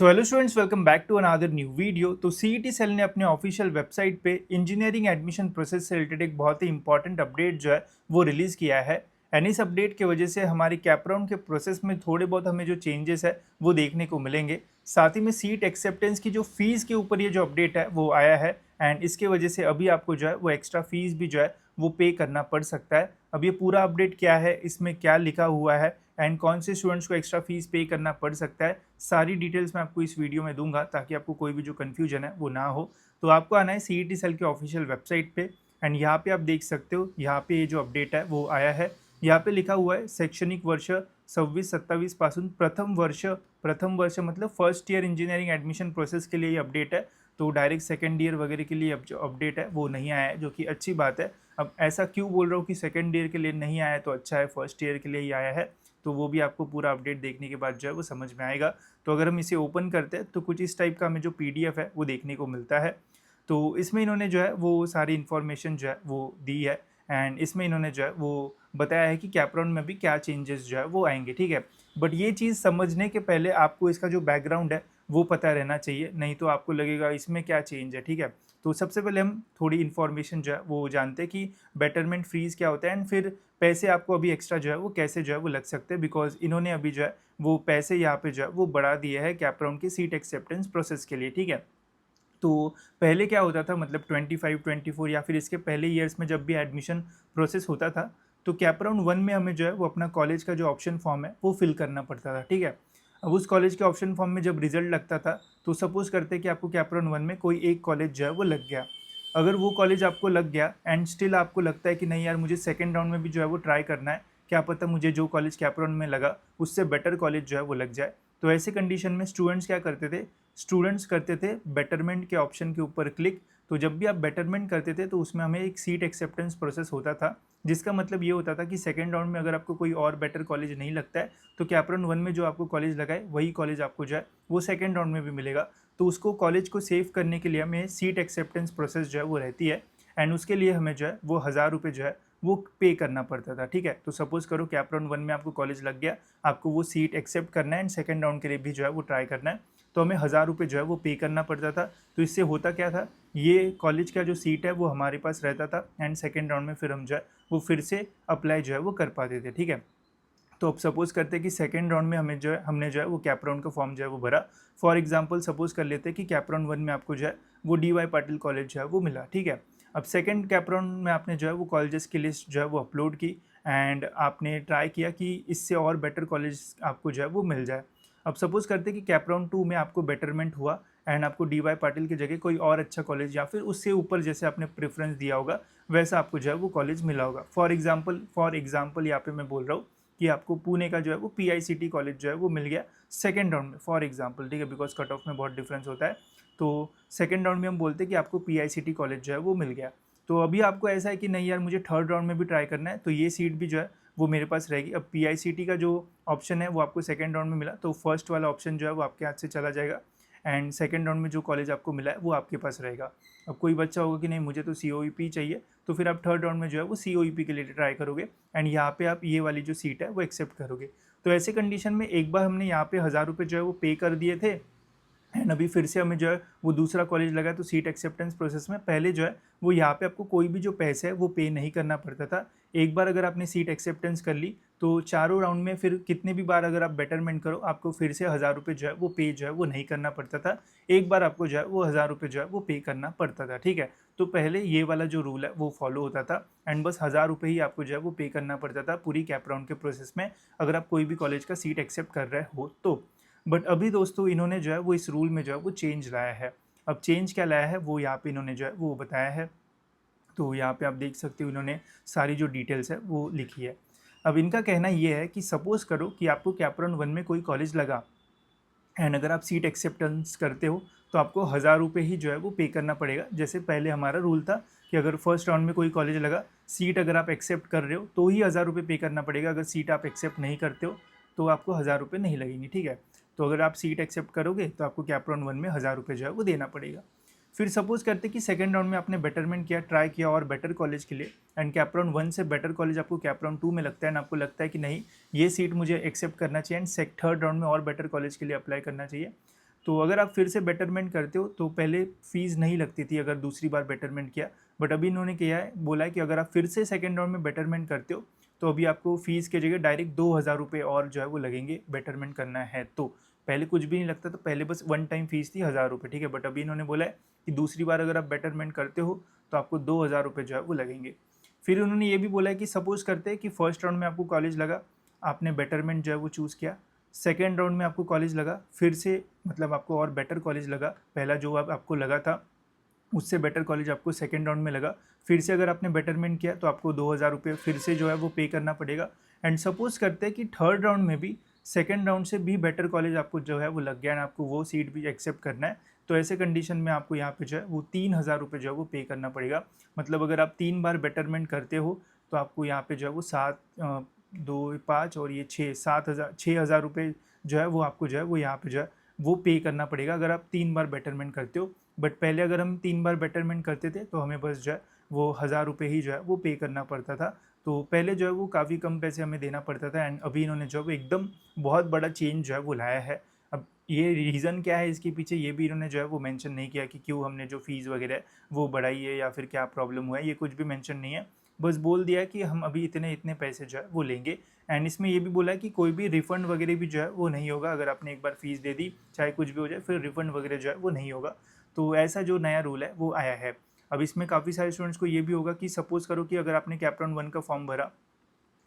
So hello students, welcome back to another new video. तो CET cell ने अपने official website पे engineering admission process से related एक बहुत ही इंपॉर्टेंट अपडेट जो है वो रिलीज़ किया है। एंड इस अपडेट की वजह से हमारी कैप राउंड के प्रोसेस में थोड़े बहुत हमें जो चेंजेस है वो देखने को मिलेंगे। साथ ही में सीट एक्सेप्टेंस की जो फीस के ऊपर ये जो अपडेट है वो आया है। एंड इसके वजह से अभी आपको जो है वो एक्स्ट्रा फीस भी जो है वो पे करना पड़ सकता है। अब ये पूरा अपडेट क्या है, इसमें क्या लिखा हुआ है एंड कौन से स्टूडेंट्स को एक्स्ट्रा फीस पे करना पड़ सकता है, सारी डिटेल्स मैं आपको इस वीडियो में दूंगा ताकि आपको कोई भी जो कन्फ्यूजन है वो ना हो। तो आपको आना है सीईटी सेल के ऑफिशियल वेबसाइट पे। एंड यहाँ पे आप देख सकते हो, यहाँ पे ये जो अपडेट है वो आया है। यहाँ पे लिखा हुआ है शैक्षणिक वर्ष 26-27 पासून प्रथम वर्ष मतलब first year engineering admission process के लिए ये अपडेट है। तो डायरेक्ट सेकेंड ईयर वगैरह के लिए अब जो अपडेट है वो नहीं आया है, जो कि अच्छी बात है। अब ऐसा क्यों बोल रहा हूँ कि सेकेंड ईयर के लिए नहीं आया है तो अच्छा है, फर्स्ट ईयर के लिए ही आया है। तो वो भी आपको पूरा अपडेट देखने के बाद जो है वो समझ में आएगा। तो अगर हम इसे ओपन करते हैं तो कुछ इस टाइप का हमें जो पीडीएफ है वो देखने को मिलता है। तो इसमें इन्होंने जो है वो सारी इन्फॉर्मेशन जो है वो दी है। एंड इसमें इन्होंने जो है वो बताया है कि कैप राउंड में भी क्या चेंजेस जो है वो आएंगे, ठीक है। बट ये चीज़ समझने के पहले आपको इसका जो बैकग्राउंड है वो पता रहना चाहिए, नहीं तो आपको लगेगा इसमें क्या चेंज है, ठीक है। तो सबसे पहले हम थोड़ी इन्फॉर्मेशन जो है वो जानते हैं कि बेटरमेंट फीस क्या होता है एंड फिर पैसे आपको अभी एक्स्ट्रा जो है वो कैसे जो है वो लग सकते हैं, बिकॉज इन्होंने अभी जो है वो पैसे यहाँ पे जो है वो बढ़ा दिए हैं कैप राउंड की सीट एक्सेप्टेंस प्रोसेस के लिए, ठीक है। तो पहले क्या होता था, मतलब 25-24 या फिर इसके पहले ईयर्स में जब भी एडमिशन प्रोसेस होता था तो कैप राउंड 1 में हमें जो है वो अपना कॉलेज का जो ऑप्शन फॉर्म है वो फिल करना पड़ता था, ठीक है। अब उस कॉलेज के ऑप्शन फॉर्म में जब रिजल्ट लगता था तो सपोज करते कि आपको कैप राउंड 1 में कोई एक कॉलेज जो है वो लग गया। अगर वो कॉलेज आपको लग गया एंड स्टिल आपको लगता है कि नहीं यार, मुझे सेकेंड राउंड में भी जो है वो ट्राई करना है, क्या पता मुझे जो कॉलेज कैप राउंड में लगा उससे बेटर कॉलेज जो है वो लग जाए। तो ऐसे कंडीशन में स्टूडेंट्स क्या करते थे, स्टूडेंट्स करते थे बेटरमेंट के ऑप्शन के ऊपर क्लिक। तो जब भी आप बेटरमेंट करते थे तो उसमें हमें एक सीट एक्सेप्टेंस प्रोसेस होता था, जिसका मतलब ये होता था कि सेकेंड राउंड में अगर आपको कोई और बेटर कॉलेज नहीं लगता है तो कैप राउंड 1 में जो आपको कॉलेज लगा है वही कॉलेज आपको जो है वो सेकेंड राउंड में भी मिलेगा। तो उसको कॉलेज को सेव करने के लिए हमें सीट एक्सेप्टेंस प्रोसेस जो है वो रहती है। एंड उसके लिए हमें जो है वो 1000 रुपये जो है वो पे करना पड़ता था, ठीक है। तो सपोज करो कैप राउंड 1 में आपको कॉलेज लग गया, आपको वो सीट एक्सेप्ट करना है एंड सेकेंड राउंड के लिए भी जो है वो ट्राई करना है, तो हमें 1000 रुपये जो है वो पे करना पड़ता था। तो इससे होता क्या था, ये कॉलेज का जो सीट है वो हमारे पास रहता था एंड सेकेंड राउंड में फिर हम जो है वो फिर से अप्लाई जो है वो कर पाते थे, ठीक है। तो अब सपोज करते हैं कि सेकेंड राउंड में हमें जो है हमने जो है वो कैप राउंड का फॉर्म जो है वो भरा। फॉर एग्जांपल सपोज कर लेते हैं कि कैप राउंड 1 में आपको जो है वो डीवाई पाटिल कॉलेज जो है वो मिला, ठीक है। अब सेकेंड कैप राउंड में आपने जो है वो कॉलेजेस की लिस्ट जो है वो अपलोड की एंड आपने ट्राई किया कि इससे और बेटर कॉलेज आपको जो है वो मिल जाए। अब सपोज करते हैं कि कैप राउंड 2 में आपको बेटरमेंट हुआ एंड आपको डीवाई पाटिल की जगह कोई और अच्छा कॉलेज या फिर उससे ऊपर जैसे आपने प्रेफरेंस दिया होगा वैसा आपको जो है वो कॉलेज मिला होगा। फॉर एग्जाम्पल यहाँ पे मैं बोल रहा हूँ कि आपको पुणे का जो है वो पीआईसीटी कॉलेज जो है वो मिल गया सेकेंड राउंड में, फॉर एग्जांपल, ठीक है, बिकॉज कट ऑफ में बहुत डिफरेंस होता है। तो सेकेंड राउंड में हम बोलते हैं कि आपको पीआईसीटी कॉलेज जो है वो मिल गया। तो अभी आपको ऐसा है कि नहीं यार, मुझे थर्ड राउंड में भी ट्राई करना है, तो ये सीट भी जो है वो मेरे पास रहेगी। अब पीआईसीटी का जो ऑप्शन है वो आपको सेकेंड राउंड में मिला, तो फर्स्ट वाला ऑप्शन जो है वो आपके हाथ से चला जाएगा एंड सेकेंड राउंड में जो कॉलेज आपको मिला है वो आपके पास रहेगा। अब कोई बच्चा होगा कि नहीं मुझे तो सीओईपी चाहिए, तो फिर आप थर्ड राउंड में जो है वो सीओईपी के लिए ट्राई करोगे एंड यहाँ पे आप ये वाली जो सीट है वो एक्सेप्ट करोगे। तो ऐसे कंडीशन में एक बार हमने यहाँ पे 1000 रुपये जो है वो पे कर दिए थे एंड अभी फिर से हमें जो है वो दूसरा कॉलेज लगा, तो सीट एक्सेप्टेंस प्रोसेस में पहले जो है वो यहाँ पे आपको कोई भी जो पैसे है वो पे नहीं करना पड़ता था। एक बार अगर आपने सीट एक्सेप्टेंस कर ली तो चारों राउंड में फिर कितने भी बार अगर आप बेटरमेंट करो आपको फिर से 1000 रुपये जो है वो पे जो है वो नहीं करना पड़ता था। एक बार आपको जो है वो 1000 रुपये जो है वो पे करना पड़ता था, ठीक है। तो पहले ये वाला जो रूल है वो फॉलो होता था एंड बस 1000 रुपये ही आपको जो है वो पे करना पड़ता था पूरी कैप राउंड के प्रोसेस में, अगर आप कोई भी कॉलेज का सीट एक्सेप्ट कर रहे हो तो। बट अभी दोस्तों इन्होंने जो है वो इस रूल में जो है वो चेंज लाया है। अब चेंज क्या लाया है वो यहाँ पे इन्होंने जो है वो बताया है। तो यहाँ पे आप देख सकते हो इन्होंने सारी जो डिटेल्स है वो लिखी है। अब इनका कहना ये है कि सपोज़ करो कि आपको कैप राउंड 1 में कोई कॉलेज लगा एंड अगर आप सीट एक्सेप्टेंस करते हो तो आपको 1000 रुपये ही जो है वो पे करना पड़ेगा। जैसे पहले हमारा रूल था कि अगर फर्स्ट राउंड में कोई कॉलेज लगा, सीट अगर आप एक्सेप्ट कर रहे हो तो ही 1000 रुपये पे करना पड़ेगा, अगर सीट आप एक्सेप्ट नहीं करते हो तो आपको 1000 रुपये नहीं लगेंगे, ठीक है। तो अगर आप सीट एक्सेप्ट करोगे तो आपको कैप राउंड 1 में 1000 रुपये जो है वो देना पड़ेगा। फिर सपोज करते कि सेकेंड राउंड में आपने बेटरमेंट किया, ट्राई किया और बेटर कॉलेज के लिए एंड कैप राउंड 1 से बेटर कॉलेज आपको कैप राउंड 2 में लगता है एंड आपको लगता है कि नहीं ये सीट मुझे एक्सेप्ट करना चाहिए एंड थर्ड राउंड में और बेटर कॉलेज के लिए अप्लाई करना चाहिए। तो अगर आप फिर से बेटरमेंट करते हो तो पहले फ़ीस नहीं लगती थी अगर दूसरी बार बेटरमेंट किया, बट अभी इन्होंने किया है, बोला है कि अगर आप फिर से सेकंड राउंड में बेटरमेंट करते हो तो अभी आपको फ़ीस की जगह डायरेक्ट 2,000 रुपये और जो है वो लगेंगे बेटरमेंट करना है तो। पहले कुछ भी नहीं लगता, तो पहले बस वन टाइम फ़ीस थी 1,000 रुपये, ठीक है, बट अभी इन्होंने बोला है कि दूसरी बार अगर आप बेटरमेंट करते हो तो आपको 2,000 रुपये जो है वो लगेंगे। फिर उन्होंने ये भी बोला है कि सपोज़ करते हैं कि फर्स्ट राउंड में आपको कॉलेज लगा, आपने बेटरमेंट जो है वो चूज़ किया, सेकेंड राउंड में आपको कॉलेज लगा, फिर से मतलब आपको और बेटर कॉलेज लगा, पहला जो आपको लगा था उससे बेटर कॉलेज आपको सेकेंड राउंड में लगा, फिर से अगर आपने बेटरमेंट किया तो आपको 2,000 रुपये फिर से जो है वो पे करना पड़ेगा। एंड सपोज़ करते हैं कि थर्ड राउंड में भी सेकेंड राउंड से भी बेटर कॉलेज आपको जो है वो लग गया एंड आपको वो सीट भी एक्सेप्ट करना है, तो ऐसे कंडीशन में आपको यहाँ पे जो है वो 3,000 रुपये जो है वो पे करना पड़ेगा। मतलब अगर आप 3 बार बेटरमेंट करते हो तो आपको यहाँ पे जो है वो 2 5 और ये 6,000 रुपये जो है वो आपको जो है वो यहाँ पे जो है वो पे करना पड़ेगा अगर आप 3 बार बेटरमेंट करते हो। बट पहले अगर हम 3 बार बेटरमेंट करते थे तो हमें बस जो है वो 1,000 रुपये ही जो है वो पे करना पड़ता था। तो पहले जो है वो काफ़ी कम पैसे हमें देना पड़ता था एंड अभी इन्होंने जो है वो एकदम बहुत बड़ा चेंज जो है वो लाया है। अब ये रीज़न क्या है इसके पीछे, ये भी इन्होंने जो है वो मेंशन नहीं किया कि क्यों हमने जो फ़ीस वगैरह है वो बढ़ाई है या फिर क्या प्रॉब्लम हुआ है, ये कुछ भी मेंशन नहीं है। बस बोल दिया है कि हम अभी इतने इतने पैसे जो है वो लेंगे। एंड इसमें ये भी बोला है कि कोई भी रिफ़ंड वगैरह भी जो है वो नहीं होगा, अगर आपने एक बार फ़ीस दे दी चाहे कुछ भी हो जाए फिर रिफ़ंड वगैरह जो है वो नहीं होगा। तो ऐसा जो नया रूल है वो आया है। अब इसमें काफ़ी सारे स्टूडेंट्स को ये भी होगा कि सपोज़ करो कि अगर आपने कैप राउंड 1 का फॉर्म भरा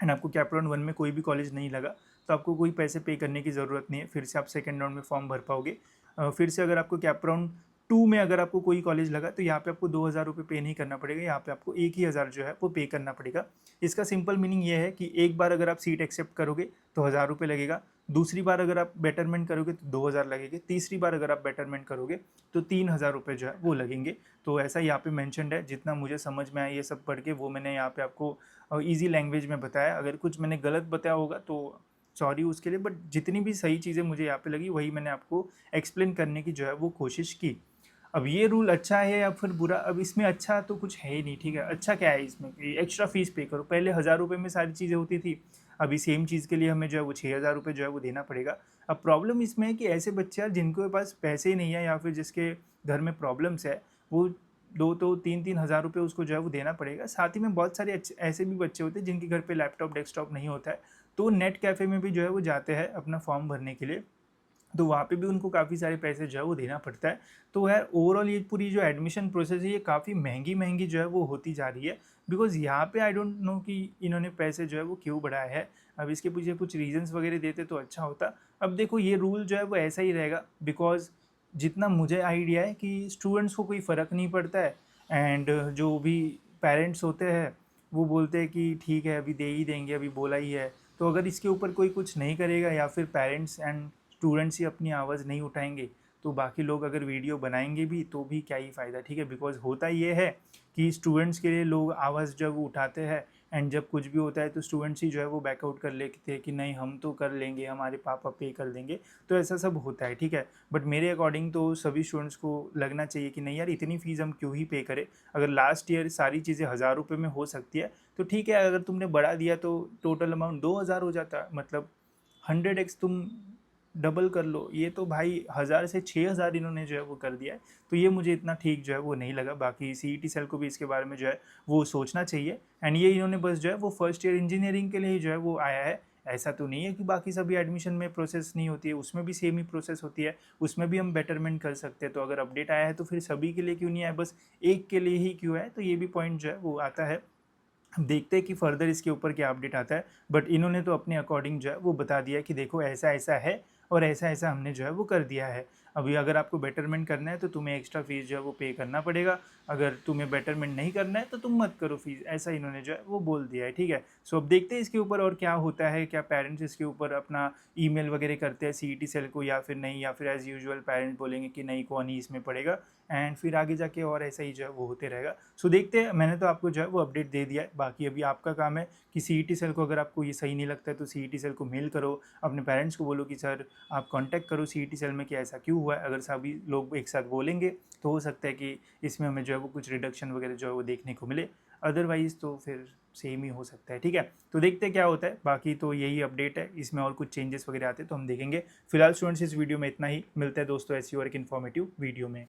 एंड आपको कैप राउंड 1 में कोई भी कॉलेज नहीं लगा, तो आपको कोई पैसे पे करने की ज़रूरत नहीं है, फिर से आप सेकंड राउंड में फॉर्म भर पाओगे। फिर से अगर आपको कैप राउंड 2 में अगर आपको कोई कॉलेज लगा तो यहाँ पे आपको 2,000 रुपये पे नहीं करना पड़ेगा, यहाँ पे आपको एक ही हज़ार जो है वो पे करना पड़ेगा। इसका सिंपल मीनिंग ये है कि एक बार अगर आप सीट एक्सेप्ट करोगे तो 1,000 रुपये लगेगा, दूसरी बार अगर आप बेटरमेंट करोगे तो 2,000 लगेंगे, तीसरी बार अगर आप बेटरमेंट करोगे तो 3,000 रुपये जो है वो लगेंगे। तो ऐसा यहाँ पे मेंशन्ड है, जितना मुझे समझ में आया ये सब पढ़ के वो मैंने यहाँ पे आपको ईज़ी लैंग्वेज में बताया। अगर कुछ मैंने गलत बताया होगा तो सॉरी उसके लिए, बट जितनी भी सही चीज़ें मुझे यहाँ पे लगी वही मैंने आपको एक्सप्लेन करने की जो है वो कोशिश की। अब ये रूल अच्छा है या फिर बुरा, अब इसमें अच्छा तो कुछ है ही नहीं, ठीक है। अच्छा क्या है इसमें कि एक्स्ट्रा फीस पे करो, पहले 1,000 रुपये में सारी चीज़ें होती थी, अभी सेम चीज़ के लिए हमें जो है वो 6,000 रुपये जो है वो देना पड़ेगा। अब प्रॉब्लम इसमें है कि ऐसे बच्चे यार जिनके पास पैसे ही नहीं है या फिर जिसके घर में प्रॉब्लम्स है, वो 2-3 हज़ार रुपये उसको जो है वो देना पड़ेगा। साथ ही में बहुत सारे ऐसे भी बच्चे होते हैं जिनके घर पे लैपटॉप डेस्कटॉप नहीं होता है, तो नेट कैफ़े में भी जो है वो जाते हैं अपना फॉर्म भरने के लिए, तो वहाँ पे भी उनको काफ़ी सारे पैसे जो है वो देना पड़ता है। तो यार ओवरऑल ये पूरी जो एडमिशन प्रोसेस है ये काफ़ी महंगी जो है वो होती जा रही है, बिकॉज़ यहाँ पे आई डोंट नो कि इन्होंने पैसे जो है वो क्यों बढ़ाए हैं। अब इसके पीछे कुछ रीज़न्स वगैरह देते तो अच्छा होता। अब देखो ये रूल जो है वो ऐसा ही रहेगा, बिकॉज़ जितना मुझे आइडिया है कि स्टूडेंट्स को कोई फ़र्क नहीं पड़ता है एंड जो भी पेरेंट्स होते हैं वो बोलते हैं कि ठीक है अभी दे ही देंगे, अभी बोला ही है। तो अगर इसके ऊपर कोई कुछ नहीं करेगा या फिर पेरेंट्स एंड स्टूडेंट्स ही अपनी आवाज़ नहीं उठाएंगे तो बाकी लोग अगर वीडियो बनाएंगे भी तो भी क्या ही फ़ायदा, ठीक है। बिकॉज होता ये है कि स्टूडेंट्स के लिए लोग आवाज़ जब उठाते हैं एंड जब कुछ भी होता है तो स्टूडेंट्स ही जो है वो बैकआउट कर लेते हैं कि नहीं हम तो कर लेंगे, हमारे पापा पे कर देंगे, तो ऐसा सब होता है, ठीक है। बट मेरे अकॉर्डिंग तो सभी स्टूडेंट्स को लगना चाहिए कि नहीं यार इतनी फ़ीस हम क्यों ही पे करें, अगर लास्ट ईयर सारी चीज़ें 1,000 रुपये में हो सकती है तो ठीक है, अगर तुमने बढ़ा दिया तो टोटल अमाउंट 2,000 हो जाता, मतलब 100x तुम डबल कर लो। ये तो भाई 1,000 से 6,000 इन्होंने जो है वो कर दिया है, तो ये मुझे इतना ठीक जो है वो नहीं लगा। बाकी सीईटी सेल को भी इसके बारे में जो है वो सोचना चाहिए एंड ये इन्होंने बस जो है वो फर्स्ट ईयर इंजीनियरिंग के लिए ही जो है वो आया है। ऐसा तो नहीं है कि बाकी सभी एडमिशन में प्रोसेस नहीं होती है, उसमें भी सेम ही प्रोसेस होती है, उसमें भी हम बेटरमेंट कर सकते हैं। तो अगर अपडेट आया है तो फिर सभी के लिए क्यों नहीं आया, बस एक के लिए ही क्यों है, तो ये भी पॉइंट जो है वो आता है। हम देखते हैं कि फर्दर इसके ऊपर क्या अपडेट आता है, बट इन्होंने तो अपने अकॉर्डिंग जो है वो बता दिया कि देखो ऐसा ऐसा है और ऐसा ऐसा हमने जो है वो कर दिया है। अभी अगर आपको बेटरमेंट करना है तो तुम्हें एक्स्ट्रा फीस जो है वो पे करना पड़ेगा, अगर तुम्हें बेटरमेंट नहीं करना है तो तुम मत करो फीस, ऐसा इन्होंने जो है वो बोल दिया है, ठीक है। सो अब देखते हैं इसके ऊपर और क्या होता है, क्या पेरेंट्स इसके ऊपर अपना ईमेल वगैरह करते हैं सीईटी सेल को या फिर नहीं, या फिर एज़ यूजुअल पेरेंट्स बोलेंगे कि नहीं कौन ही इसमें पड़ेगा एंड फिर आगे जाके और ऐसा ही जो है वो होते रहेगा। सो देखते हैं, मैंने तो आपको जो है वो अपडेट दे दिया है, बाकी अभी आपका काम है कि सीईटी सेल को अगर आपको ये सही नहीं लगता है तो सीईटी सेल को मेल करो, अपने पेरेंट्स को बोलो कि सर आप कांटेक्ट करो सीईटी सेल में कि ऐसा क्यों हुआ है। अगर सभी लोग एक साथ बोलेंगे तो हो सकता है कि इसमें हमें जो है वो कुछ रिडक्शन वगैरह जो है वो देखने को मिले। अदरवाइज़ तो फिर सेम ही हो सकता है। ठीक है, तो देखते हैं क्या होता है। बाकी तो यही अपडेट है, इसमें और कुछ चेंजेस वगैरह आते हैं तो हम देखेंगे। फिलहाल स्टूडेंट्स इस वीडियो में इतना ही, मिलते हैं दोस्तों ऐसी और एक इन्फॉर्मेटिव वीडियो में।